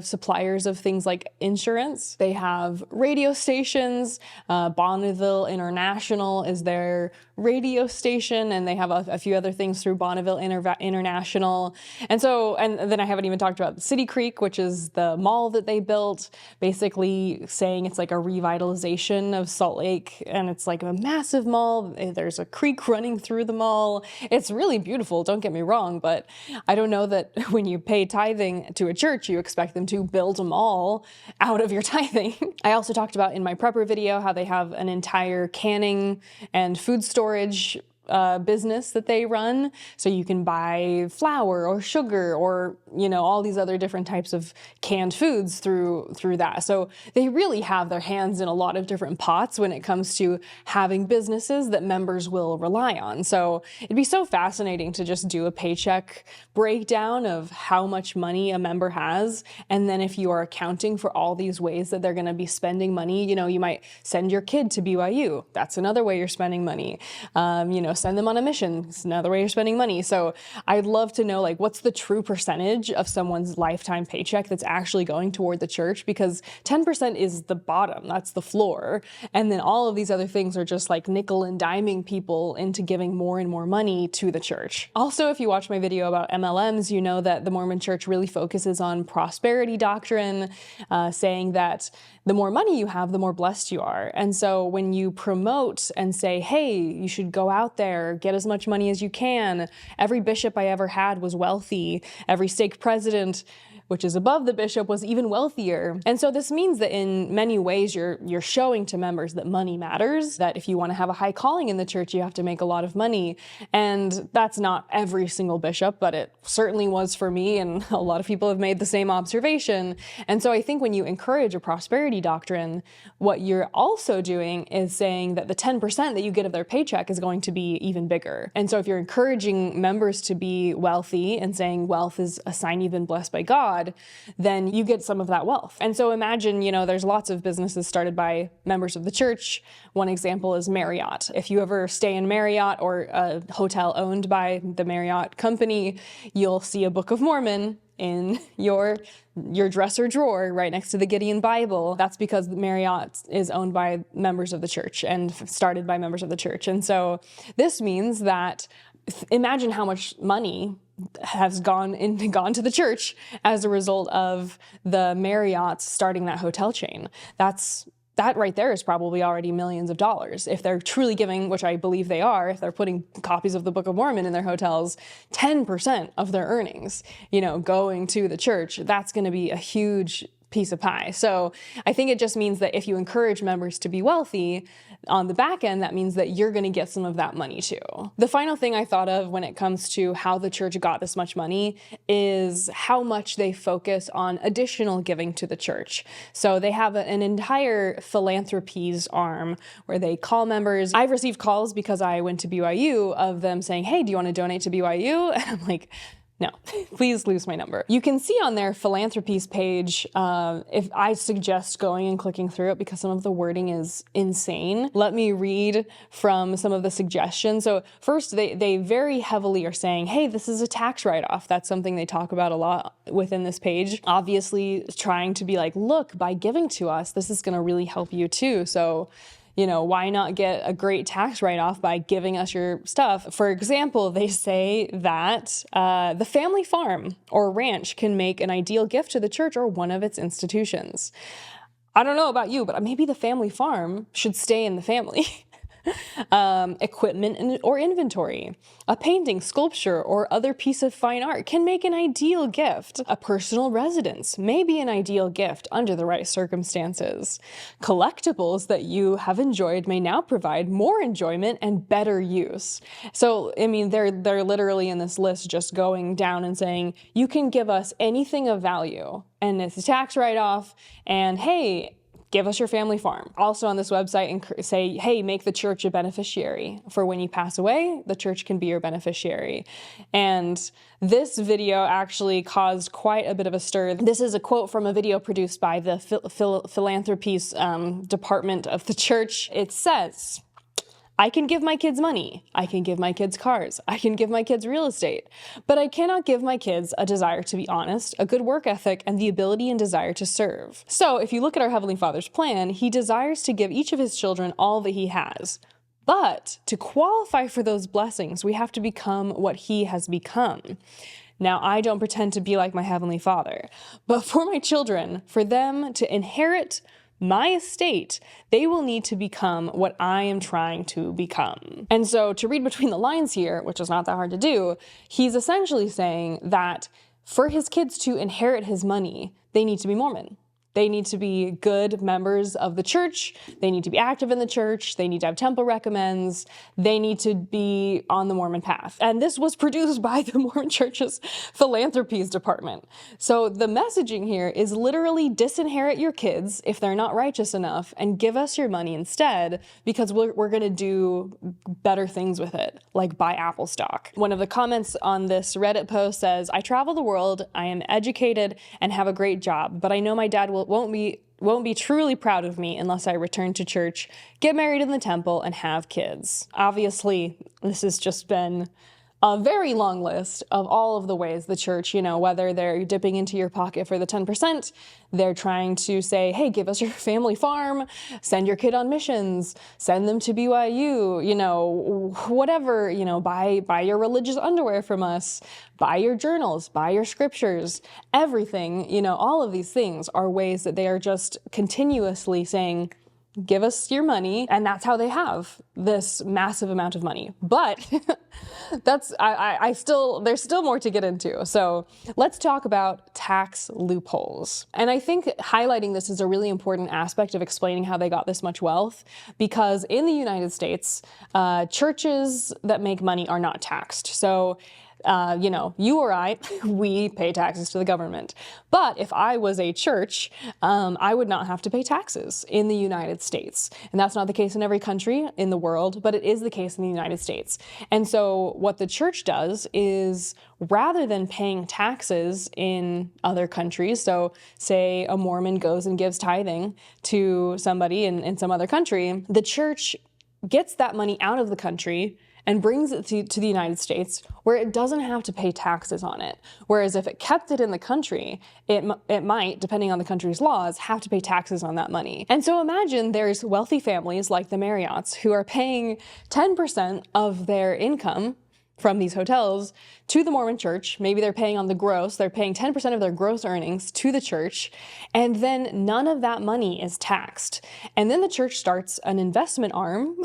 suppliers of things like insurance. They have radio stations. Bonneville International is their radio station, and they have a few other things through Bonneville International. And then I haven't even talked about City Creek, which is the mall that they built, basically saying it's like a revitalization of Salt Lake, and it's like a massive mall. There's a creek running through the mall. It's really beautiful, don't get me wrong, but I don't know that when you pay tithing to a church, you expect them to build a mall out of your tithing. I also talked about in my prepper video how they have an entire canning and food storage business that they run. So you can buy flour or sugar or, all these other different types of canned foods through that. So they really have their hands in a lot of different pots when it comes to having businesses that members will rely on. So it'd be so fascinating to just do a paycheck breakdown of how much money a member has. And then if you are accounting for all these ways that they're going to be spending money, you might send your kid to BYU. That's another way you're spending money. Send them on a mission. It's another way you're spending money. So I'd love to know, what's the true percentage of someone's lifetime paycheck that's actually going toward the church, because 10% is the bottom, that's the floor. And then all of these other things are just like nickel and diming people into giving more and more money to the church. Also, if you watch my video about MLMs, you know that the Mormon church really focuses on prosperity doctrine, saying that the more money you have, the more blessed you are. And so when you promote and say, hey, you should go out there, get as much money as you can. Every bishop I ever had was wealthy. Every stake president, which is above the bishop, was even wealthier. And so this means that in many ways you're showing to members that money matters, that if you want to have a high calling in the church, you have to make a lot of money. And that's not every single bishop, but it certainly was for me, and a lot of people have made the same observation. And so I think when you encourage a prosperity doctrine, what you're also doing is saying that the 10% that you get of their paycheck is going to be even bigger. And so if you're encouraging members to be wealthy and saying wealth is a sign you've been blessed by God, then you get some of that wealth. And so imagine, there's lots of businesses started by members of the church. One example is Marriott. If you ever stay in Marriott or a hotel owned by the Marriott company, you'll see a Book of Mormon in your dresser drawer right next to the Gideon Bible. That's because Marriott is owned by members of the church and started by members of the church. And so this means that imagine how much money has gone to the church as a result of the Marriott starting that hotel chain. That right there is probably already millions of dollars. If they're truly giving, which I believe they are, if they're putting copies of the Book of Mormon in their hotels, 10% of their earnings, going to the church, that's going to be a huge piece of pie. So I think it just means that if you encourage members to be wealthy, on the back end, that means that you're going to get some of that money too. The final thing I thought of when it comes to how the church got this much money is how much they focus on additional giving to the church. So they have an entire philanthropies arm where they call members. I've received calls because I went to BYU of them saying, hey, do you want to donate to BYU? And I'm like, no, please lose my number. You can see on their philanthropies page, if I suggest going and clicking through it because some of the wording is insane. Let me read from some of the suggestions. So first, they very heavily are saying, hey, this is a tax write-off. That's something they talk about a lot within this page. Obviously trying to be like, look, by giving to us, this is going to really help you too. So why not get a great tax write-off by giving us your stuff? For example, they say that the family farm or ranch can make an ideal gift to the church or one of its institutions. I don't know about you, but maybe the family farm should stay in the family. Equipment or inventory. A painting, sculpture, or other piece of fine art can make an ideal gift. A personal residence may be an ideal gift under the right circumstances. Collectibles that you have enjoyed may now provide more enjoyment and better use. So, they're literally in this list just going down and saying, you can give us anything of value, and it's a tax write-off, and hey, give us your family farm. Also on this website, and say, hey, make the church a beneficiary. For when you pass away, the church can be your beneficiary. And this video actually caused quite a bit of a stir. This is a quote from a video produced by the philanthropies department of the church. It says, I can give my kids money. I can give my kids cars. I can give my kids real estate. But I cannot give my kids a desire to be honest, a good work ethic, and the ability and desire to serve. So if you look at our Heavenly Father's plan, he desires to give each of his children all that he has. But to qualify for those blessings, we have to become what he has become. Now, I don't pretend to be like my Heavenly Father, but for my children, for them to inherit my estate, they will need to become what I am trying to become. And so to read between the lines here, which is not that hard to do, he's essentially saying that for his kids to inherit his money, they need to be Mormon. They need to be good members of the church. They need to be active in the church. They need to have temple recommends. They need to be on the Mormon path. And this was produced by the Mormon Church's philanthropies department. So the messaging here is literally disinherit your kids if they're not righteous enough and give us your money instead, because we're going to do better things with it, like buy Apple stock. One of the comments on this Reddit post says, I travel the world, I am educated and have a great job, but I know my dad won't be truly proud of me unless I return to church, get married in the temple, and have kids. Obviously, this has just been a very long list of all of the ways the church, whether they're dipping into your pocket for the 10%, they're trying to say, hey, give us your family farm, send your kid on missions, send them to BYU, whatever, buy your religious underwear from us, buy your journals, buy your scriptures, everything, all of these things are ways that they are just continuously saying, give us your money, and that's how they have this massive amount of money. But there's still more to get into. So let's talk about tax loopholes. And I think highlighting this is a really important aspect of explaining how they got this much wealth, because in the United States, churches that make money are not taxed. So you or I, we pay taxes to the government. But if I was a church, I would not have to pay taxes in the United States. And that's not the case in every country in the world, but it is the case in the United States. And so what the church does is, rather than paying taxes in other countries, so say a Mormon goes and gives tithing to somebody in some other country, the church gets that money out of the country and brings it to the United States, where it doesn't have to pay taxes on it. Whereas if it kept it in the country, it might, depending on the country's laws, have to pay taxes on that money. And so imagine there's wealthy families like the Marriotts who are paying 10% of their income from these hotels to the Mormon church. Maybe they're paying on the gross, they're paying 10% of their gross earnings to the church, and then none of that money is taxed. And then the church starts an investment arm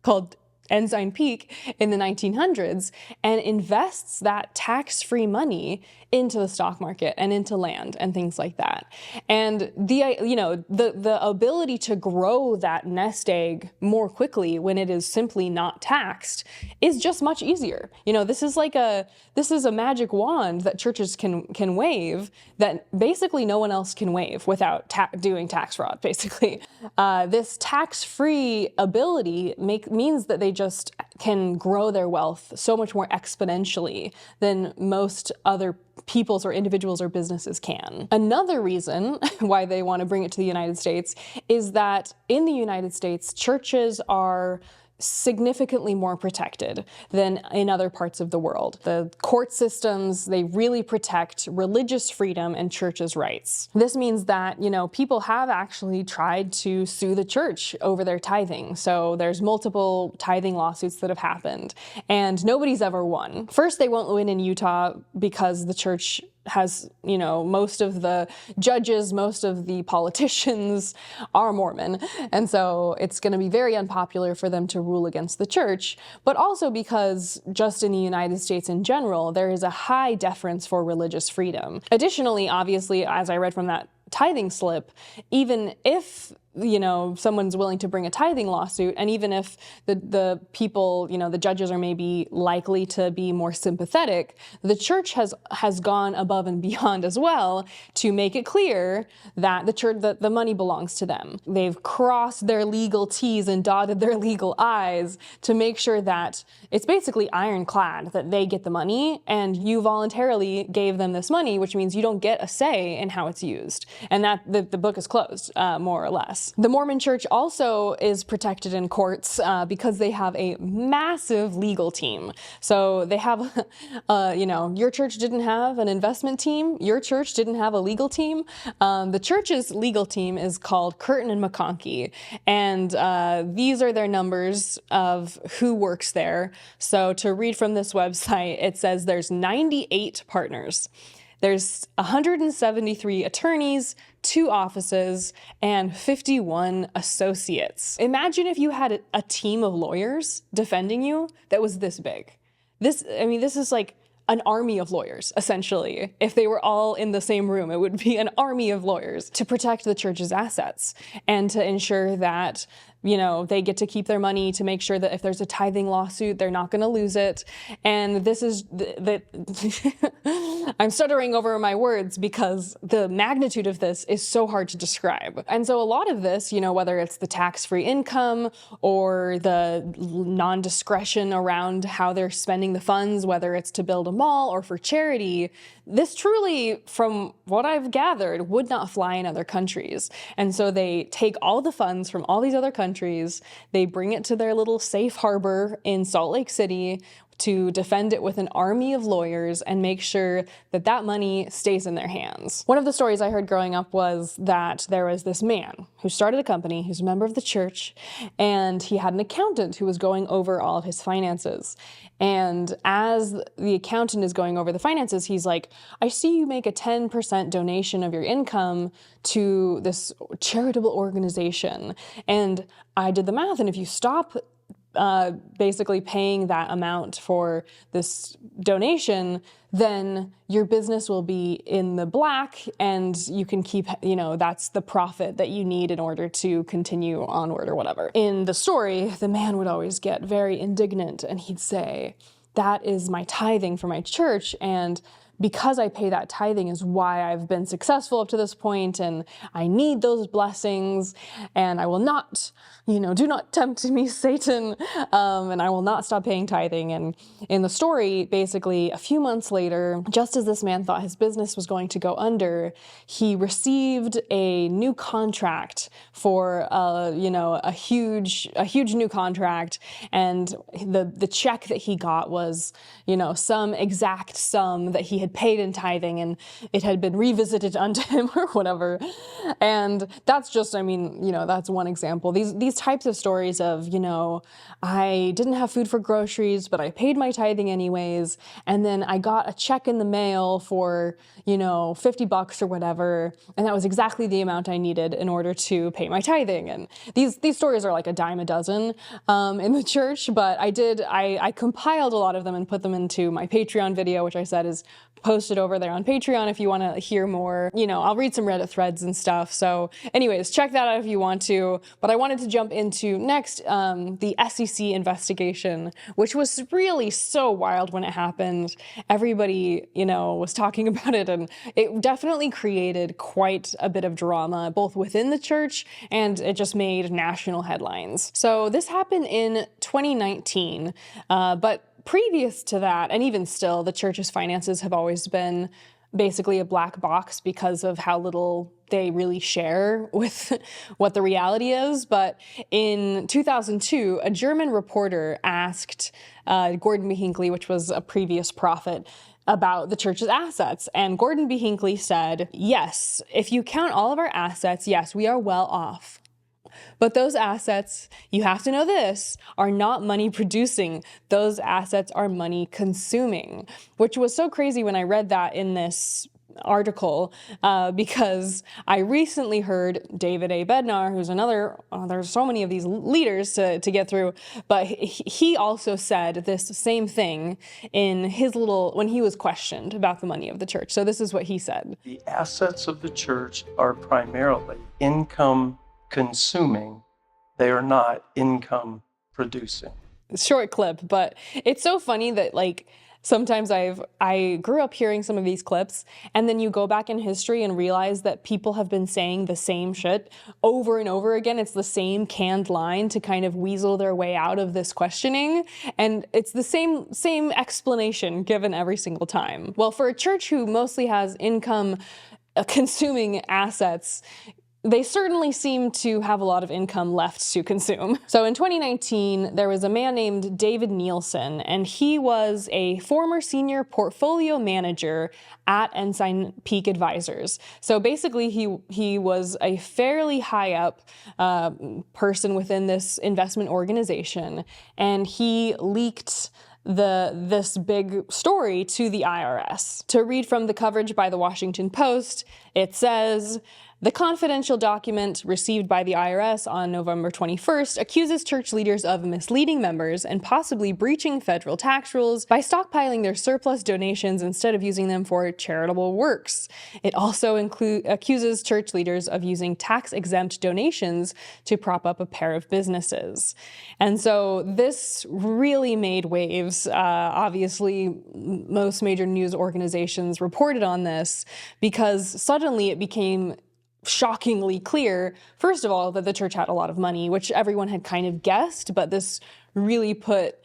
called Ensign Peak in the 1900s and invests that tax-free money into the stock market and into land and things like that. And the ability to grow that nest egg more quickly when it is simply not taxed is just much easier. This is a magic wand that churches can wave that basically no one else can wave without doing tax fraud, basically. This tax-free ability means that they just can grow their wealth so much more exponentially than most other peoples or individuals or businesses can. Another reason why they want to bring it to the United States is that in the United States, churches are significantly more protected than in other parts of the world. The court systems, they really protect religious freedom and churches' rights. This means that, people have actually tried to sue the church over their tithing. So there's multiple tithing lawsuits that have happened, and nobody's ever won. First, they won't win in Utah because the church has, most of the judges, most of the politicians are Mormon. And so it's going to be very unpopular for them to rule against the church, but also because just in the United States in general, there is a high deference for religious freedom. Additionally, obviously, as I read from that tithing slip, even if someone's willing to bring a tithing lawsuit, and even if the people, the judges are maybe likely to be more sympathetic, the church has gone above and beyond as well to make it clear that the money belongs to them. They've crossed their legal T's and dotted their legal I's to make sure that it's basically ironclad that they get the money, and you voluntarily gave them this money, which means you don't get a say in how it's used, and that the book is closed, more or less. Mormons. The Mormon church also is protected in courts because they have a massive legal team. So they have, your church didn't have an investment team. Your church didn't have a legal team. The church's legal team is called Curtin and McConkie. And these are their numbers of who works there. So to read from this website, it says there's 98 partners. There's 173 attorneys, 2 offices, and 51 associates. Imagine if you had a team of lawyers defending you that was this big. This is like an army of lawyers, essentially. If they were all in the same room, it would be an army of lawyers to protect the church's assets and to ensure that, they get to keep their money, to make sure that if there's a tithing lawsuit, they're not going to lose it. And this is I'm stuttering over my words because the magnitude of this is so hard to describe. And so a lot of this, whether it's the tax-free income or the non-discretion around how they're spending the funds, whether it's to build a mall or for charity, this truly, from what I've gathered, would not fly in other countries. And so they take all the funds from all these other countries, they bring it to their little safe harbor in Salt Lake City to defend it with an army of lawyers and make sure that that money stays in their hands. One of the stories I heard growing up was that there was this man who started a company, who's a member of the church, and he had an accountant who was going over all of his finances. And as the accountant is going over the finances, he's like, I see you make a 10% donation of your income to this charitable organization. And I did the math, and if you stop basically paying that amount for this donation, then your business will be in the black and you can keep, that's the profit that you need in order to continue onward or whatever. In the story, the man would always get very indignant and he'd say, that is my tithing for my church, and because I pay that tithing is why I've been successful up to this point, and I need those blessings, and I will not, do not tempt me, Satan, and I will not stop paying tithing. And in the story, basically, a few months later, just as this man thought his business was going to go under, he received a new contract for, a huge new contract, and the check that he got was, some exact sum that he had paid in tithing, and it had been revisited unto him or whatever. And that's just, that's one example. These types of stories of, I didn't have food for groceries, but I paid my tithing anyways, and then I got a check in the mail for, $50 or whatever, and that was exactly the amount I needed in order to pay my tithing. And these stories are like a dime a dozen in the church, but I compiled a lot of them and put them into my Patreon video, which I said is posted over there on Patreon if you want to hear more. I'll read some Reddit threads and stuff. So anyways, check that out if you want to. But I wanted to jump into next the SEC investigation, which was really so wild when it happened. Everybody, was talking about it, and it definitely created quite a bit of drama, both within the church, and it just made national headlines. So this happened in 2019, but previous to that, and even still, the church's finances have always been basically a black box because of how little they really share with what the reality is. But in 2002, a German reporter asked Gordon B. Hinckley, which was a previous prophet, about the church's assets. And Gordon B. Hinckley said, yes, if you count all of our assets, yes, we are well off. But those assets, you have to know this, are not money producing. Those assets are money consuming, which was so crazy when I read that in this article, because I recently heard David A. Bednar, who's another, there's so many of these leaders to get through, but he also said this same thing in his when he was questioned about the money of the church. So this is what he said. The assets of the church are primarily income consuming. They are not income producing. Short clip, but it's so funny that sometimes I grew up hearing some of these clips, and then you go back in history and realize that people have been saying the same shit over and over again. It's the same canned line to kind of weasel their way out of this questioning, and it's the same explanation given every single time. Well, for a church who mostly has income consuming assets, they certainly seem to have a lot of income left to consume. So in 2019, there was a man named David Nielsen, and he was a former senior portfolio manager at Ensign Peak Advisors. So basically, he was a fairly high up person within this investment organization, and he leaked this big story to the IRS. To read from the coverage by the Washington Post, it says, "The confidential document received by the IRS on November 21st accuses church leaders of misleading members and possibly breaching federal tax rules by stockpiling their surplus donations instead of using them for charitable works. It also accuses church leaders of using tax-exempt donations to prop up a pair of businesses." And so this really made waves. Obviously, most major news organizations reported on this because suddenly it became shockingly clear, first of all, that the church had a lot of money, which everyone had kind of guessed, but this really put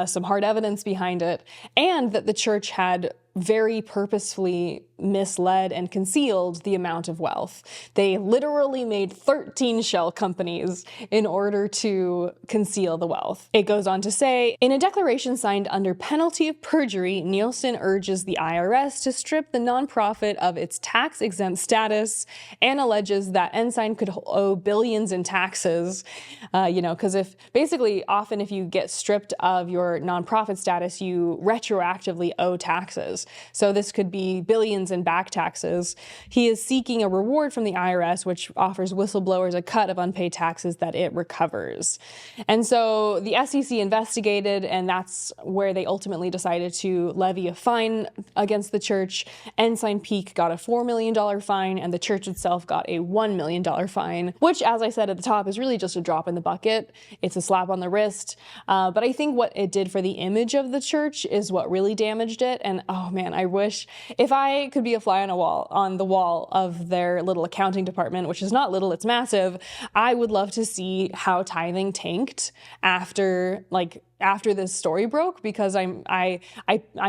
some hard evidence behind it, and that the church had very purposefully misled and concealed the amount of wealth. They literally made 13 shell companies in order to conceal the wealth. It goes on to say, in a declaration signed under penalty of perjury, Nielsen urges the IRS to strip the nonprofit of its tax-exempt status and alleges that Ensign could owe billions in taxes. Because often if you get stripped of your nonprofit status, you retroactively owe taxes. So this could be billions in back taxes. He is seeking a reward from the IRS, which offers whistleblowers a cut of unpaid taxes that it recovers. And so the SEC investigated, and that's where they ultimately decided to levy a fine against the church. Ensign Peak got a $4 million fine, and the church itself got a $1 million fine, which, as I said at the top, is really just a drop in the bucket. It's a slap on the wrist. But I think what it did for the image of the church is what really damaged it. And oh man, I wish if I could be a fly on the wall of their little accounting department, which is not little, it's massive. I would love to see how tithing tanked after this story broke, because I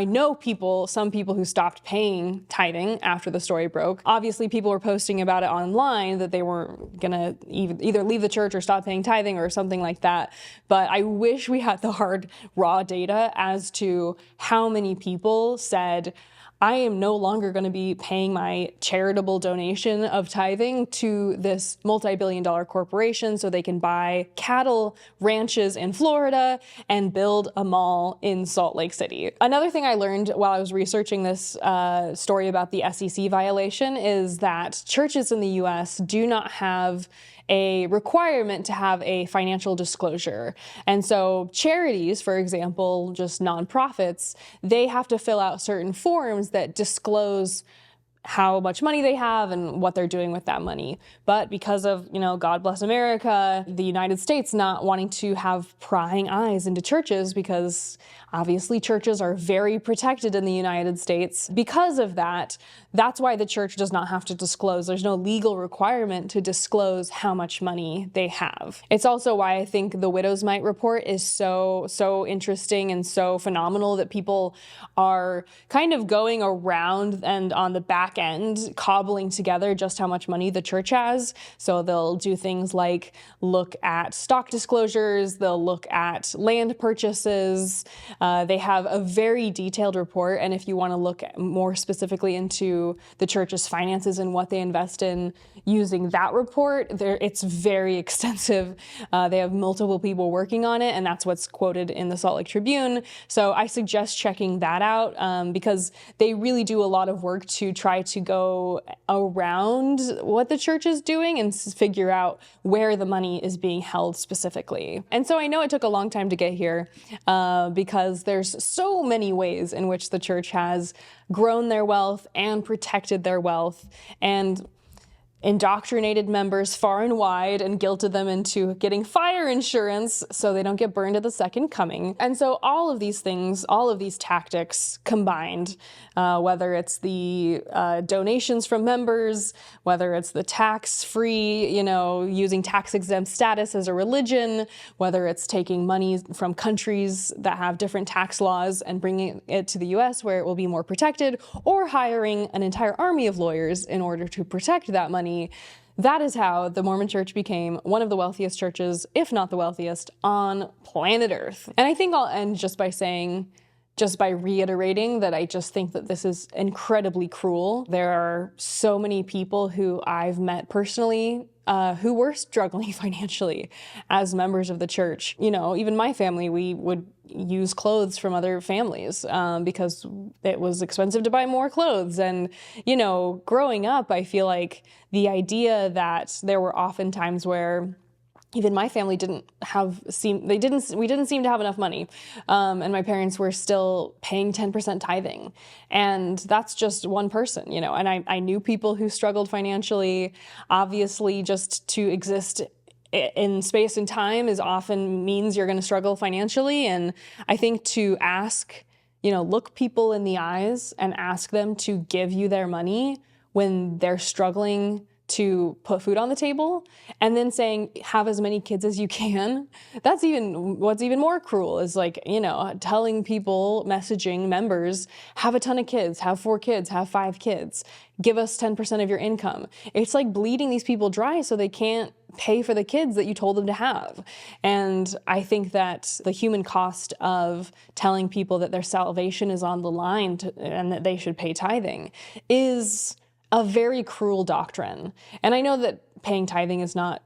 know some people who stopped paying tithing after the story broke. Obviously, people were posting about it online that they were gonna either leave the church or stop paying tithing or something like that. But I wish we had the hard, raw data as to how many people said, I am no longer going to be paying my charitable donation of tithing to this multi-billion-dollar corporation so they can buy cattle ranches in Florida and build a mall in Salt Lake City. Another thing I learned while I was researching this story about the SEC violation is that churches in the U.S. do not have a requirement to have a financial disclosure. And so charities, for example, just nonprofits, they have to fill out certain forms that disclose how much money they have and what they're doing with that money. But because of, God bless America, the United States not wanting to have prying eyes into churches, because obviously churches are very protected in the United States. Because of that, that's why the church does not have to disclose. There's no legal requirement to disclose how much money they have. It's also why I think the Widow's Mite report is so interesting and so phenomenal that people are kind of going around and on the back end cobbling together just how much money the church has. So they'll do things like look at stock disclosures, they'll look at land purchases. They have a very detailed report, and if you want to look more specifically into the church's finances and what they invest in using that report, it's very extensive. They have multiple people working on it, and that's what's quoted in the Salt Lake Tribune. So I suggest checking that out because they really do a lot of work to try to go around what the church is doing and figure out where the money is being held specifically. And so I know it took a long time to get here because there's so many ways in which the church has grown their wealth and protected their wealth and indoctrinated members far and wide and guilted them into getting fire insurance so they don't get burned at the second coming. And so all of these things, all of these tactics combined, whether it's the donations from members, whether it's the tax-free, using tax-exempt status as a religion, whether it's taking money from countries that have different tax laws and bringing it to the US where it will be more protected, or hiring an entire army of lawyers in order to protect that money. That is how the Mormon Church became one of the wealthiest churches, if not the wealthiest, on planet Earth. And I think I'll end just by reiterating that I just think that this is incredibly cruel. There are so many people who I've met personally who were struggling financially as members of the church. You know, even my family, we would use clothes from other families because it was expensive to buy more clothes. And, you know, growing up, I feel like the idea that there were often times where even my family we didn't seem to have enough money. And my parents were still paying 10% tithing. And that's just one person, you know, and I knew people who struggled financially. Obviously, just to exist in space and time is often means you're going to struggle financially. And I think to ask, you know, look people in the eyes and ask them to give you their money when they're struggling to put food on the table, and then saying, have as many kids as you can. That's what's even more cruel is, like, you know, telling people, messaging members, have a ton of kids, have 4 kids, have 5 kids, give us 10% of your income. It's like bleeding these people dry so they can't pay for the kids that you told them to have. And I think that the human cost of telling people that their salvation is on the line and that they should pay tithing is a very cruel doctrine. And I know that paying tithing is not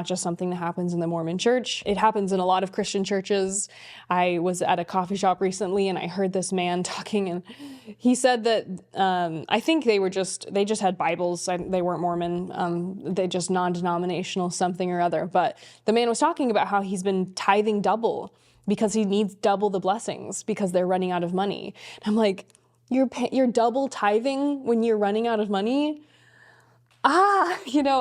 just something that happens in the Mormon church. It happens in a lot of Christian churches. I was at a coffee shop recently and I heard this man talking, and he said that I think they just had Bibles. They weren't Mormon. They just non-denominational something or other. But the man was talking about how he's been tithing double because he needs double the blessings because they're running out of money. And I'm like, you're double tithing when you're running out of money? You know,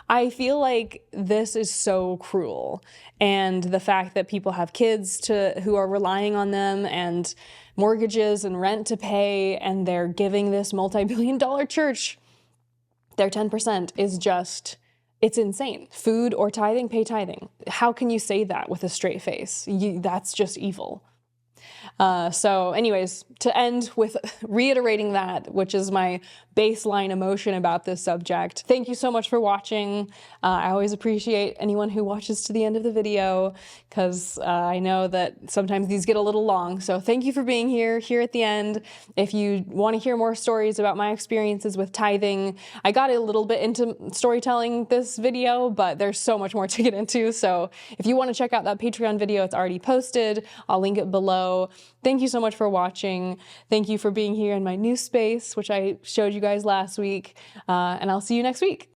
I feel like this is so cruel. And the fact that people have kids who are relying on them and mortgages and rent to pay, and they're giving this multi-billion-dollar church their 10% is just, it's insane. Food or tithing, pay tithing. How can you say that with a straight face? That's just evil. So anyways, to end with reiterating that, which is my baseline emotion about this subject. Thank you so much for watching. I always appreciate anyone who watches to the end of the video, because I know that sometimes these get a little long. So thank you for being here at the end. If you want to hear more stories about my experiences with tithing, I got a little bit into storytelling this video, but there's so much more to get into. So if you want to check out that Patreon video, it's already posted. I'll link it below. Thank you so much for watching. Thank you for being here in my new space, which I showed you guys last week. And I'll see you next week.